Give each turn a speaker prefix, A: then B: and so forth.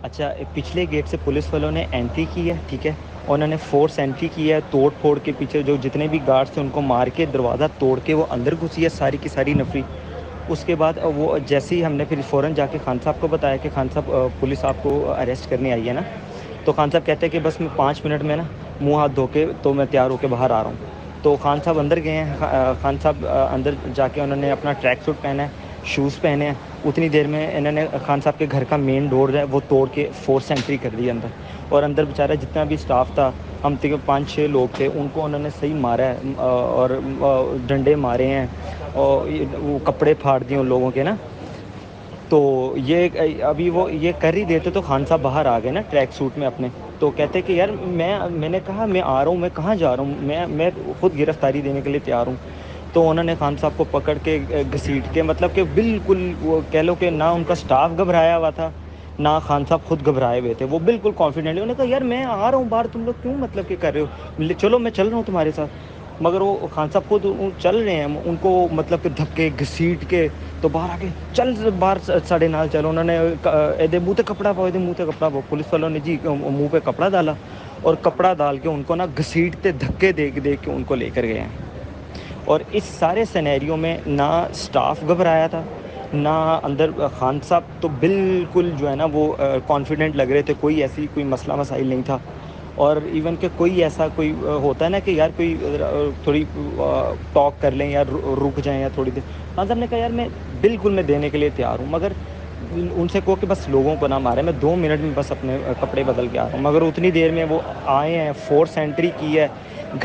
A: اچھا پچھلے گیٹ سے پولیس والوں نے انٹری کی ہے، ٹھیک ہے، اور انہوں نے فورس انٹری کی ہے، توڑ پھوڑ کے پیچھے جو جتنے بھی گارڈس تھے ان کو مار کے دروازہ توڑ کے وہ اندر گھسی ہے ساری کی ساری نفری۔ اس کے بعد وہ جیسے ہی ہم نے پھر فوراً جا کے خان صاحب کو بتایا کہ خان صاحب پولیس آپ کو اریسٹ کرنے آئی ہے نا، تو خان صاحب کہتے ہیں کہ بس میں 5 منٹ میں نا منہ ہاتھ دھو کے تو میں تیار ہو کے باہر آ رہا ہوں۔ تو خان صاحب اندر گئے ہیں، خان صاحب اندر جا کے انہوں نے اپنا ٹریک سوٹ پہنا ہے، شوز پہنے ہیں۔ اتنی دیر میں انہوں نے خان صاحب کے گھر کا مین ڈور ہے وہ توڑ کے فورس انٹری کر دی اندر، اور اندر بیچارہ جتنا بھی اسٹاف تھا، ہم 5-6 لوگ تھے، ان کو انہوں نے صحیح مارا ہے، اور ڈنڈے مارے ہیں، اور وہ کپڑے پھاڑ دیے ان لوگوں کے نا۔ تو یہ ابھی وہ یہ کر ہی دیتے تو خان صاحب باہر آ گئے نا ٹریک سوٹ میں اپنے، تو کہتے کہ یار میں نے کہا میں آ رہا ہوں، میں کہاں جا رہا ہوں، میں خود گرفتاری دینے کے لیے تیار ہوں۔ تو انہوں نے خان صاحب کو پکڑ کے گھسیٹ کے، مطلب کہ بالکل وہ کہہ لو کہ نہ ان کا سٹاف گھبرایا ہوا تھا نہ خان صاحب خود گھبرائے ہوئے تھے، وہ بالکل کانفیڈنٹلی انہوں نے کہا یار میں آ رہا ہوں باہر، تم لوگ کیوں مطلب کہ کر رہے ہو، چلو میں چل رہا ہوں تمہارے ساتھ۔ مگر وہ خان صاحب خود چل رہے ہیں، ان کو مطلب کہ دھکے گھسیٹ کے تو باہر آ کے چل باہر ساڑھے نال چلو، انہوں نے منہ تے کپڑا پاؤ، منہ تے کپڑا پاؤ، پولیس والوں نے جی منہ پہ کپڑا ڈالا اور کپڑا ڈال کے ان کو نا گھسیٹتے دھکے دے کے ان کو لے کر گئے ہیں۔ اور اس سارے سینیریو میں نہ سٹاف گھبرایا تھا نہ اندر خان صاحب تو بالکل جو ہے نا وہ کانفیڈنٹ لگ رہے تھے، کوئی ایسی کوئی مسئلہ مسائل نہیں تھا۔ اور ایون کہ کوئی ایسا کوئی ہوتا ہے نا کہ یار کوئی تھوڑی ٹاک کر لیں یا رک جائیں یا تھوڑی دیر، خان صاحب نے کہا یار میں بالکل میں دینے کے لیے تیار ہوں، مگر ان سے کہو کہ بس لوگوں کو نہ مارے، میں 2 منٹ میں بس اپنے کپڑے بدل کے آ رہا ہوں۔ مگر اتنی دیر میں وہ آئے ہیں، فورس انٹری کی ہے،